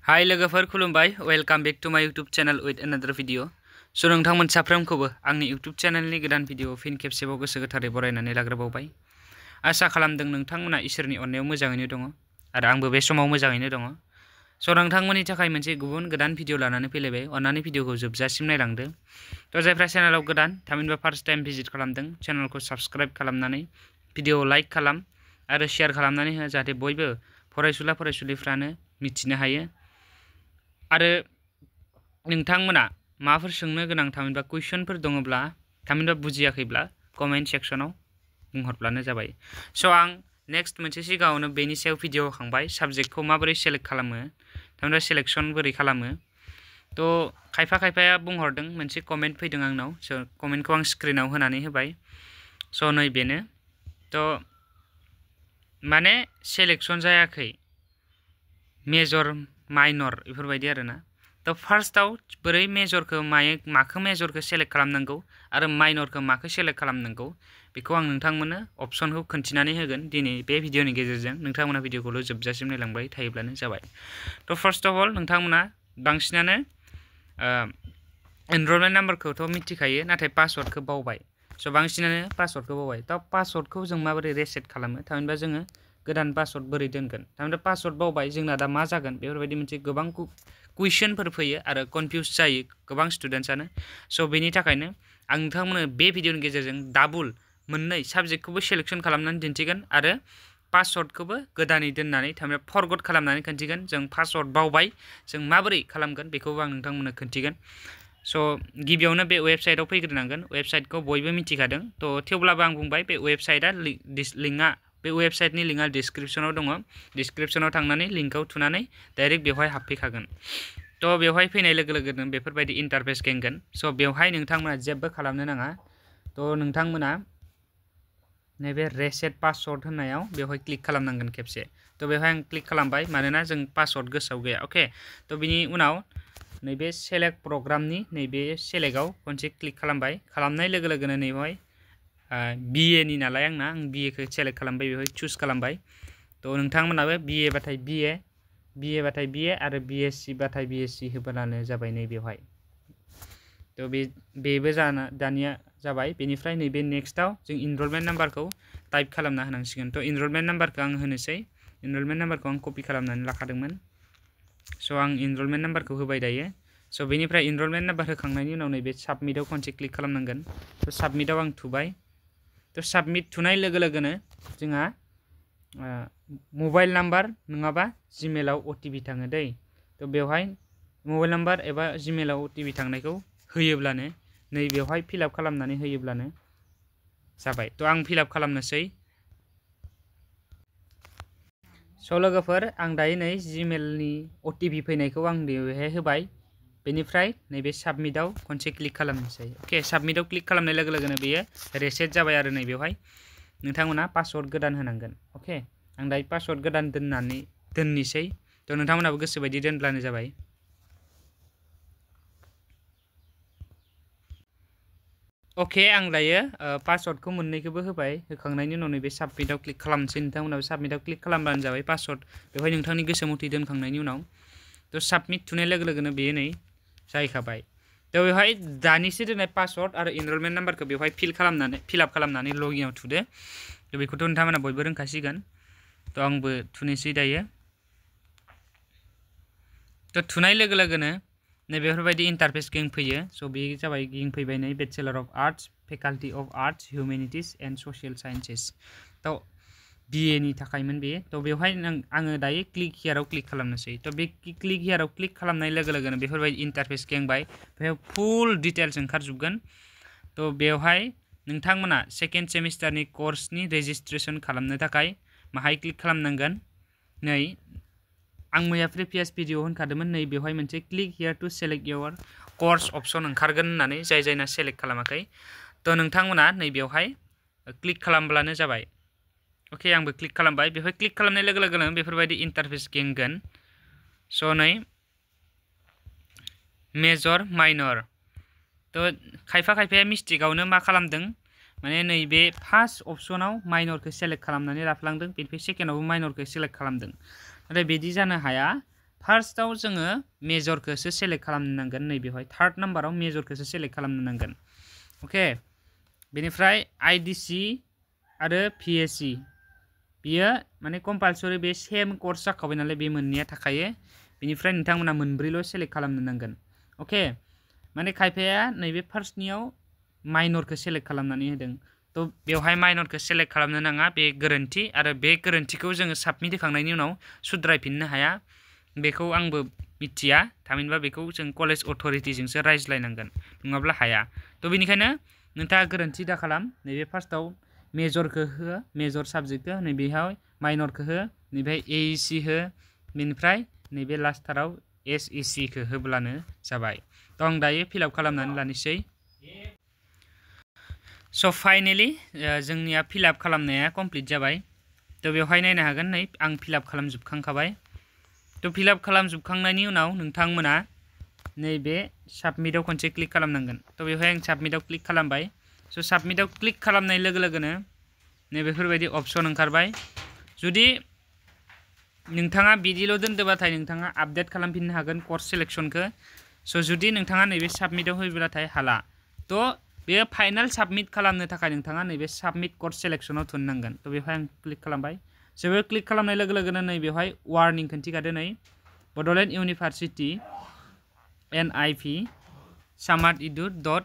हाय लोगोफोर खुलुमबाय वेलकाम बेक टू माय YouTube channel with another video so नोंथांमोन साफ्रोमखौबो आंनि यूट्यूब चैनलनि गोदान भिडियो फिन खेबसेबाव गोसो गोथारै बरायनानै लाग्रोबावबाय। आसा खालामदों नोंथांमोना इसोरनि अननायाव मोजाङैनो दङ आरो आंबो बे समाव मोजाङैनो दङ। सो नोंथांमोननि थाखाय मोनसे गुबुन गोदान भिडियो लानानै फैलायबाय। अन्नानै भिडियोखौ जोबजासिम नायलांदो। थ' जायफ्रा चेनेलाव गोदान थामहिनबा फार्स्ट टाइम भिजिट खालामदों चेनेलखौ साबस्क्राइब खालामनानै भिडियो लाइक खालाम आरो शेयार खालामनानै हो जाहाथे बयबो फरायसुला फरायसुलिफ्रानो मिथिनो हायो। आरो नोंथांमोना माबाफोर सोंनो गोनां थामहिनबा कुइसनफोर दङब्ला थामहिनबा बुजियाखैब्ला कमेन्ट सेक्सनाव बुंहरब्लानो जाबाय। स' आं नेक्स्ट मोनसे सिगाङावनो बेनि सायाव भिडियो होखांबाय साबजेक्टखौ माबोरै सेलेक्ट खालामो थामहिनबा सेलेक्सन बोरै खालामो। थ' खायफाया बुंहरदों मोनसे कमेन्ट फैदों आंनाव। स' कमेन्टखौ आं स्क्रिनाव होनानै होबाय। स' नै बेनो थ' माने सेलेक्सन जायाखै मेजर माइनर बेफोरबायदि आरोना। थ' फार्स्टआव बोरै मेजरखौ माखौ मेजरखौ सेलेक्ट खालामनांगौ आरो माइनरखौ माखौ सेलेक्ट खालामनांगौ बेखौ आं नोंथांमोननो अप्सनखौ खोन्थिनानै होगोन दिनै बे भिडियोनि गेजेरजों। नोंथांमोना भिडियोखौल' जोबजासिम नायलांबाय थायोब्लानो जाबाय। थ' फार्स्ट अफ अल नोंथांमोना बांसिनानो एनरलमेन्ट नाम्बारखौथ' मिथिखायो नाथाय पासवर्डखौ बावबाय। स' बांसिनानो पासवर्डखौ बावबाय। थ' पासवर्डखौ जों माबोरै रिसेट खालामो थामहिनबा जोङो गोदान पासवर्ड बोरै दोनगोन थामहिनबा पासवर्ड बावबाय जोंना दा मा जागोन बेफोरबायदि मोनसे गोबां कुइसनफोर फैयो आरो कनफिउज जायो गोबां स्टुडेन्ट्सआनो। स' बेनि थाखायनो आं नोंथांमोननो बे भिडियोनि गेजेरजों डाबल मोननै साबजेक्टखौबो सेलेक्सन खालामनानै दिन्थिगोन आरो पासवर्डखौबो गोदानै दोननानै थारमाने फरगट खालामनानै खोन्थिगोन। जों पासवर्ड बावबाय जों माबोरै खालामगोन बेखौबो आं नोंथांमोननो खोन्थिगोन। स' गिबियावनो बे वेबसाइटआव फैग्रोनांगोन। वेबसाइटखौ बयबो मिथिखादों। थ' थेवब्लाबो आं बुंबाय बे वेबसाइटआ लिंकआ बे वेबसाइटनि लिंकआ डिसक्रिप्सनाव दङ। डिसक्रिप्सनाव थांनानै लिंकआव थुनानै डाइरेक्ट बेवहाय हाबफैखागोन। थ' बेवहाय फैनाय लोगो लोगोनो बेफोरबायदि इन्टारफेस खेंगोन। स' बेवहाय नोंथांमोना जेबो खालामनो नाङा। थ' नोंथांमोना नैबे रेसेट पासवर्ड होननायाव बेवहाय क्लिक खालामनांगोन खेबसे। थ' बेवहाय आं क्लिक खालामबाय मानोना जों पासवर्ड गोसोआव गैया। अके थ' बिनि उनाव नैबे सेलेक्ट प्रग्रामनि नैबे सेलेक्टआव खनसे क्लिक खालामबाय। खालामनाय लोगो लोगोनो नैबेवहाय BA नि नालाय आंना आं BA खौ सेलेक्ट खालामबाय बेवहाय चुज खालामबाय। थ' नोंथांमोनाबो BA बाथाय BA बाथाय BA आरो BSc बाथाय BSc होबानो जाबाय नैबेवहाय। थ' बेबो दानिया जाबाय। बेनिफ्राय नैबे नेक्स्टआव जों इनरलमेन्ट नाम्बारखौ टाइप खालामना होनांसिगोन। थ' इनरलमेन्ट नाम्बारखौ आं होनोसै। इनरलमेन्ट नाम्बारखौ आं कपि खालामनानै लाखादोंमोन। स' आं इनरलमेन्ट नाम्बारखौ होबाय दायो। स' बेनिफ्राय इनरलमेन्ट नाम्बार होखांनायनि उनाव नैबे साबमिटआव खनसे क्लिक खालामनांगोन। थ' साबमिटआव आं थुबाय। थ' साबमिट थुनाय लोगो लोगोनो जोंहा मबाइल नाम्बार नङाबा जिमेलाव OTP थाङो दै। थ' बेवहाय मबाइल नाम्बार एबा जिमेलाव OTP थांनायखौ होयोब्लानो नैबेवहाय फिलआप खालामनानै होयोब्लानो जाबाय। थ' आं फिलआप खालामनोसै। स' लोगोफोर आं दायो नै जिमेलनि OTP फैनायखौ आं बेवहाय होबाय। बेनिफ्राय नैबे साबमिटआव खनसे क्लिक खालामनोसै। अके साबमिटआव क्लिक खालामनाय लोगो लोगोनो बेयो रेसेट जाबाय आरो नैबेवहाय नोंथांमोना पासवर्ड गोदान होनांगोन। अके आं दायो पासवर्ड गोदान दोननोसै। थ' नोंथांमोनाबो गोसोबायदि दोनब्लानो जाबाय। अके आं दायो पासवर्डखौ मोननैखौबो होबाय। होखांनायनि उनाव नैबे साबमिटआव क्लिक खालामनोसै। नोंथांमोनाबो साबमिटआव क्लिक खालामब्लानो जाबाय पासवर्ड बेवहाय नोंथांनि गोसो मथे दोनखांनायनि उनाव। थ' साबमिट थुनाय लोगो लोगोनो बेयो नै जाहैखाबाय। थ' बेवहाय दानिसो दोननाय पासवर्ड आरो इनरलमेन्ट नाम्बारखौ बेवहाय फिलआप खालामनानै लगिनआव थुदो। थ' बेखौथ' नोंथांमोना बयबो रोंखासिगोन। थ' आंबो थुनोसै दायो। थ' थुनाय लोगो लोगोनो नैबेफोरबायदि इन्टारफेस गें फैयो। स' बे जाबाय गें फैबाय नै bachelor of arts faculty of arts humanities and social sciences. थ' BA नि थाखायमोन बेयो। थ' बेवहाय आङो दायो क्लिक हियाराव क्लिक खालामनोसै। थ' बे क्लिक हियाराव क्लिक खालामनाय लोगो लोगोनो बेफोरबायदि इन्टारफेस गेंबाय। बेयाव फुल डिटेल्स ओंखारजोबगोन। थ' बेवहाय नोंथांमोना सेकेन्ड सेमिस्टारनि कर्सनि रेजिस्ट्रेसन खालामनो थाखाय माहाय क्लिक खालामनांगोन। नै आं मैया प्रिभियास भिडिअ होनखादोंमोन नै बेवहाय मोनसे click here to select your course option ओंखारगोन होननानै जायना सेलेक्ट खालामाखै। थ' नोंथांमोना नै बेवहाय क्लिक खालामब्लानो जाबाय। अके आंबो क्लिक खालामबाय। बेवहाय क्लिक खालामनाय लोगो लोगोनो बेफोरबायदि इन्टारफेस गेंगोन। स' नै मेजर माइनर। थ' खायफाया मिस्टेकआवनो मा खालामदों माने नैबे फार्स्ट अप्सनाव माइनरखौ सेलेक्ट खालामनानै लाफ्लांदों। बेनिफ्राय सेकेन्डआवबो माइनरखौ सेलेक्ट खालामदों। नाथाय बिदि जानो हाया। फार्स्टआव जोङो मेजरखौसो सेलेक्ट खालामनो नांगोन नैबेवहाय थार्ड नाम्बाराव मेजरखौसो सेलेक्ट खालामनो नांगोन अके बेनिफ्राय आईडीसी आरो पीएससी बियो माने कम्पालसरि बे सेम कर्स जाखाबाय नालाय बे मोननैया थाखायो बेनिफ्राय नोंथांमोना मोनब्रैल' सेलेक्ट खालामनो नांगोन अके माने खायफाया नैबे फार्स्टनियाव माइनरखौ सेलेक्ट खालामनानै होदों तो बेवहाय माइनरखौ सेलेक्ट खालामनो नाङा बे गोरोन्थि आरो बे गोरोन्थिखौ जोङो साबमिट होखांनायनि उनाव सुद्रायफिननो हाया बेखौ आंबो मिथिया थामहिनबा बेखौ जों कलेज अथ'रिटिजोंसो रायज्लायनांगोन नङाब्ला हाया तो बेनिखायनो नोंथाङा गोरोन्थि दा खालाम नैबे फार्स्टआव मेजरखौ हो मेजर साबजेक्टखौ नैबेहाय माइनरखौ हो नैबे एईसी हो बेनिफ्राय नैबे लास्टाराव एसईसी खौ होब्लानो जाबाय तो आं दायो फिलआप खालामनानै लानोसै स' फाइनेलि जोंनिया फिलआप खालामनाया कमप्लिट जाबाय तो बेवहाय नायनो हागोन नै आं फिलआप खालामजोबखांखाबाय तो फिलआप खालामजोबखांनायनि उनाव नोंथांमोना नैबे साबमिटआव खनसे क्लिक खालामनांगोन तो बेवहाय आं साबमिटआव क्लिक खालामबाय स' साबमिटआव क्लिक खालामनाय लोगो लोगोनो नैबेफोरबायदि अपसन ओंखारबाय जुदि नोंथाङा बिदिल' दोनदोबाथाय नोंथाङा आपडेट खालामफिननो हागोन कर्स सिलेक्शनखौ स' जुदि नोंथाङा नैबे साबमिटआव होयोब्लाथाय हाला तो बे फाइनाल साबमिट खालामनो थाखाय नोंथाङा नैबे साबमिट कर्स सिलेक्शनाव थुननांगोन तो बेवहाय आं क्लिक खालामबाय स' बे क्लिक खालामनाय लोगो लोगोनो नै बेवहाय वार्निं खिन्थिखादो नै Bodoland university NIP samartedu.in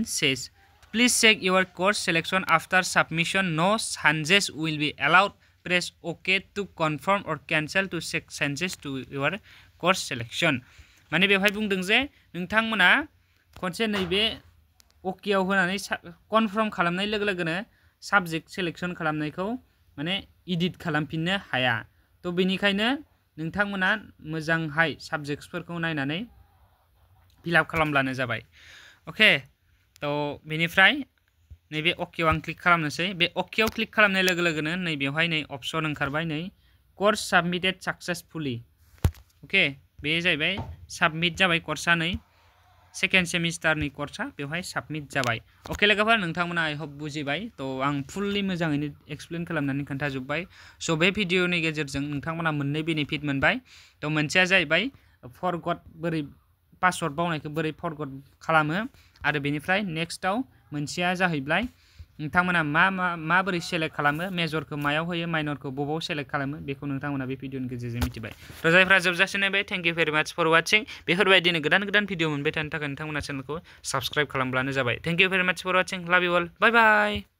says please check your course selection after submission no changes will be allowed press OK to confirm or cancel to check changes to your course selection माने बेवहाय बुंदों जे नोंथांमोना खनसे नैबे ओकेआव होनानै कनफार्म खालामनाय लोगो लोगोनो साबजेक्ट सिलेक्शन खालामनायखौ माने एडिट खालामफिननो हाया तो बेनिखायनो नोंथांमोना मोजांहाय साबजेक्ट्सफोरखौ नायनानै फिलआप खालामब्लानो जाबाय अके तो बेनिफ्राय नैबे ओकेआव आं क्लिक खालामनोसै बे ओकेआव क्लिक खालामनाय लोगो लोगोनो नै बेवहाय नै अपसन ओंखारबाय नै कोर्स साबमिटेड सक्सेसफुली अके बे जाहैबाय साबमिट जाबाय कर्सआ नै सेकेन्ड सेमिस्टारनि कर्सआ बेवहाय साबमिट जाबाय अके लोगोफोर नोंथांमोना आई होप बुजिबाय तो आं फुल्लि मोजाङैनो एक्सप्लेन खालामनानै खोन्थाजोब्बाय स' बे भिडिअनि गेजेरजों नोंथांमोना मोननै बेनिफिट मोनबाय तो मोनसेया जाहैबाय फरगट बोरै पासवर्ड बावनायखौ बोरै फरगट खालामो आरो बेनिफ्राय नेक्स्टआव मोनसेया जाहैबाय नोंथांमोना माबोरै सेलेक्ट खालामो मेजरखौ मायाव होयो माइनरखौ बबाव सेलेक्ट खालामो बेखौ नोंथांमोना बे भिडिअनि गेजेरजों मिथिबाय तो जायफ्रा जोबजासिम नायबाय थेंक इउ भेरि माच फर वाचिं बेफोरबायदिनो गोदान गोदान भिडिअ मोनबाय थानो थाखाय नोंथांमोना चेनेलखौ साबस्क्राइब खालामब्लानो जाबाय थेंक इउ भेरि माच फर वाचिं लाभ इउ अल बाय बाय